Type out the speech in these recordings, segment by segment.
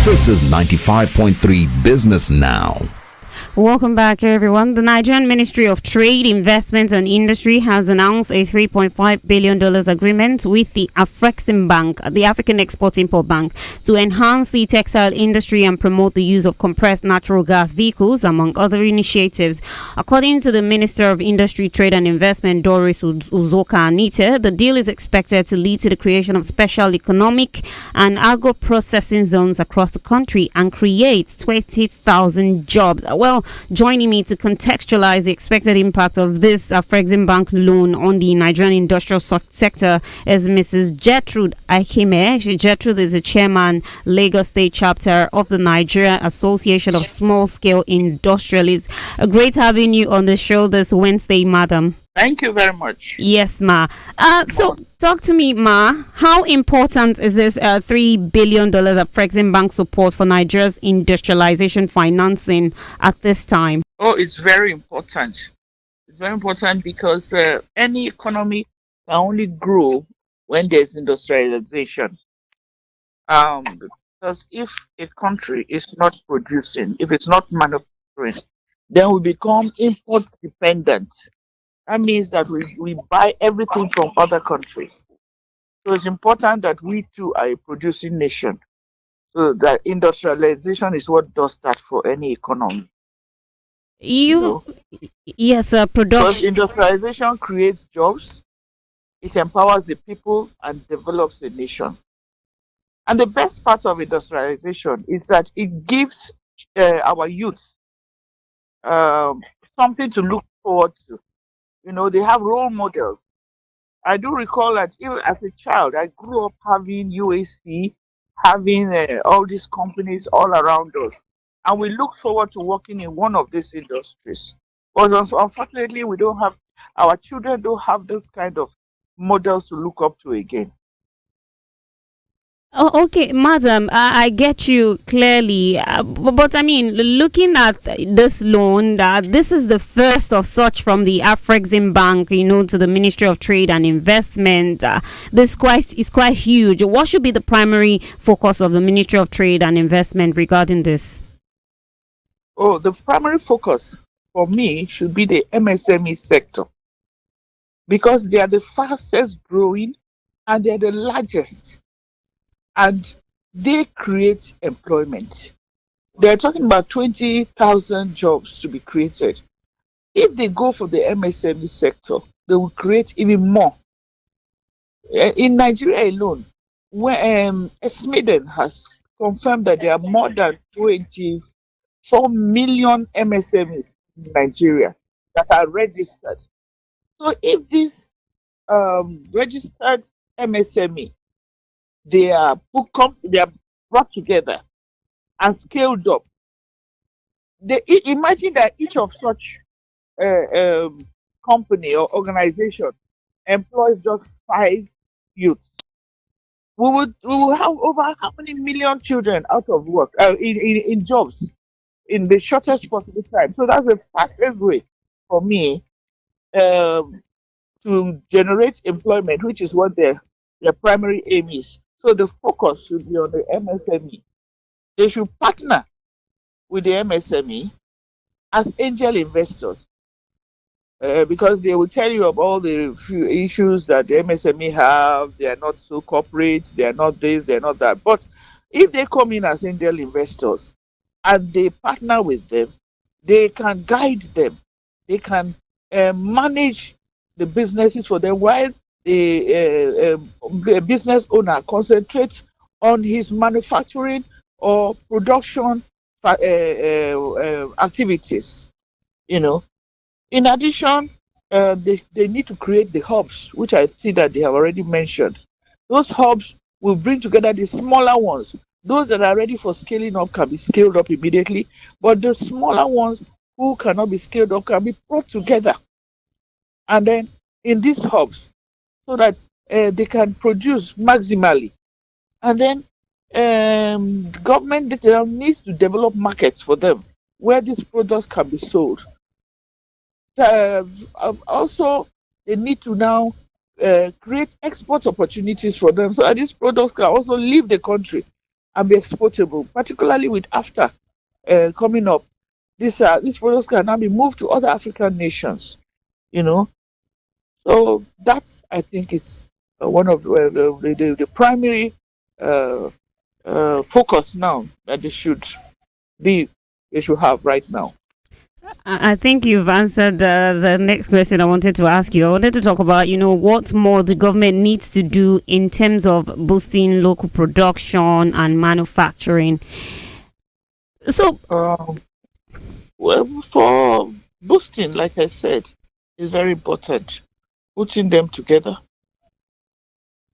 This is 95.3 Business Now. Welcome back, everyone. The Nigerian Ministry of Trade, Investment and Industry has announced a $3.5 billion agreement with the Afrexim Bank, the African Export-Import Bank, to enhance the textile industry and promote the use of compressed natural gas vehicles, among other initiatives. According to the Minister of Industry, Trade and Investment, Doris Uzoka Anita, the deal is expected to lead to the creation of special economic and agro-processing zones across the country and create 20,000 jobs. Well, joining me to contextualize the expected impact of this Afrexim Bank loan on the Nigerian industrial sector is Mrs. Gertrude Akime. Gertrude is the chairman, Lagos State chapter of the Nigerian Association of Small Scale Industrialists. Great having you on the show this Wednesday, madam. Thank you very much. Yes, ma. So talk to me, ma. How important is this $3 billion of Afrexim Bank support for Nigeria's industrialization financing at this time? Oh, it's very important. It's very important because any economy can only grow when there's industrialization. Because if a country is not producing, if it's not manufacturing, then we become import dependent. That means that we buy everything from other countries. So it's important that we too are a producing nation. So that industrialization is what does that for any economy. Yes, Because production. industrialization creates jobs, it empowers the people and develops a nation. And the best part of industrialization is that it gives our youth something to look forward to. They have role models. I do recall that even as a child, I grew up having UAC, having all these companies all around us. And we look forward to working in one of these industries. But unfortunately, our children don't have those kind of models to look up to again. Oh, okay, madam, I get you clearly. But I mean, looking at this loan, this is the first of such from the Afrexim Bank, to the Ministry of Trade and Investment. This is quite huge. What should be the primary focus of the Ministry of Trade and Investment regarding this? Oh, the primary focus for me should be the MSME sector because they are the fastest growing and they're the largest. And they create employment. They're talking about 20,000 jobs to be created. If they go for the MSME sector, they will create even more. In Nigeria alone, when Smeden has confirmed that there are more than 24 million MSMEs in Nigeria that are registered. So if this registered MSME they are brought together and scaled up. Imagine that each of such company or organization employs just 5 youths. We will have over how many million children out of work in jobs in the shortest possible time. So that's the fastest way for me to generate employment, which is what their primary aim is. So the focus should be on the MSME. They should partner with the MSME as angel investors because they will tell you of all the few issues that the MSME have. They are not so corporate, they are not this, they are not that. But if they come in as angel investors and they partner with them, they can guide them. They can manage the businesses for them while the business owner concentrates on his manufacturing or production activities. In addition, they need to create the hubs, which I see that they have already mentioned. Those hubs will bring together the smaller ones. Those that are ready for scaling up can be scaled up immediately, but the smaller ones who cannot be scaled up can be brought together. And then in these hubs, so that they can produce maximally. And then government needs to develop markets for them where these products can be sold. Also, they need to now create export opportunities for them so that these products can also leave the country and be exportable, particularly with AFTA coming up. These products can now be moved to other African nations, you know. So that's, I think, is one of the primary uh, focus now that they should have right now. I think you've answered the next question I wanted to ask you. I wanted to talk about, what more the government needs to do in terms of boosting local production and manufacturing. So, Well, for boosting, like I said, is very important. Putting them together,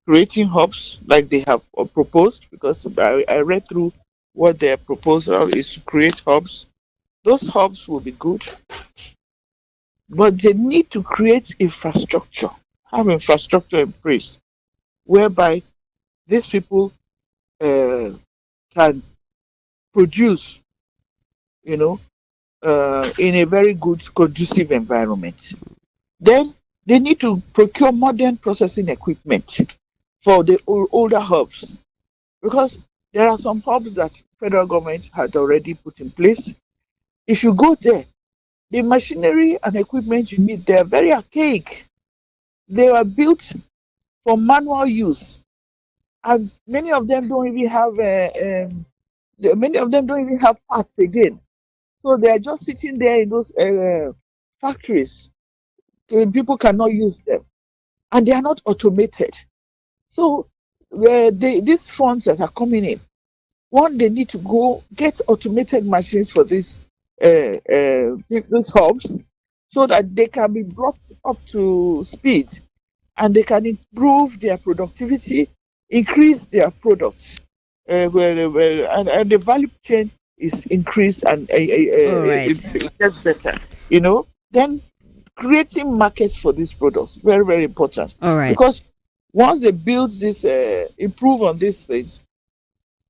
creating hubs like they have proposed, because I read through what their proposal is to create hubs. Those hubs will be good, but they need to create infrastructure, have infrastructure in place, whereby these people can produce, you know, in a very good, conducive environment. Then they need to procure modern processing equipment for the older hubs, because there are some hubs that federal government had already put in place. If you go there, the machinery and equipment you need, they're very archaic. They were built for manual use, and many of them don't even have parts again. So they are just sitting there in those factories. People cannot use them, and they are not automated. So these funds that are coming in, one, they need to go get automated machines for these hubs, so that they can be brought up to speed and they can improve their productivity, increase their products, and the value chain is increased, and all right. it gets better. Then creating markets for these products, very, very important. All right. Because once they build this, improve on these things,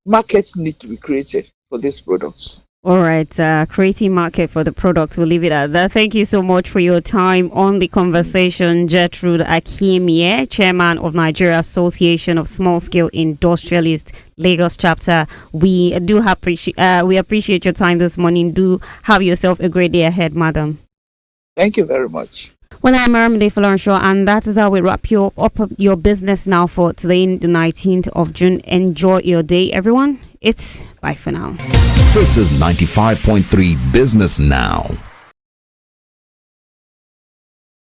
markets need to be created for these products. All right, creating market for the products. We'll leave it at that. Thank you so much for your time on the conversation, Gertrude Akimie, Chairman of Nigeria Association of Small Scale Industrialists, Lagos chapter. We appreciate your time this morning. Do have yourself a great day ahead, madam. Thank you very much. Well, I'm Aramide Falanshaw, and that is how we wrap up your business now for today, the 19th of June. Enjoy your day, everyone. It's bye for now. This is 95.3 Business Now.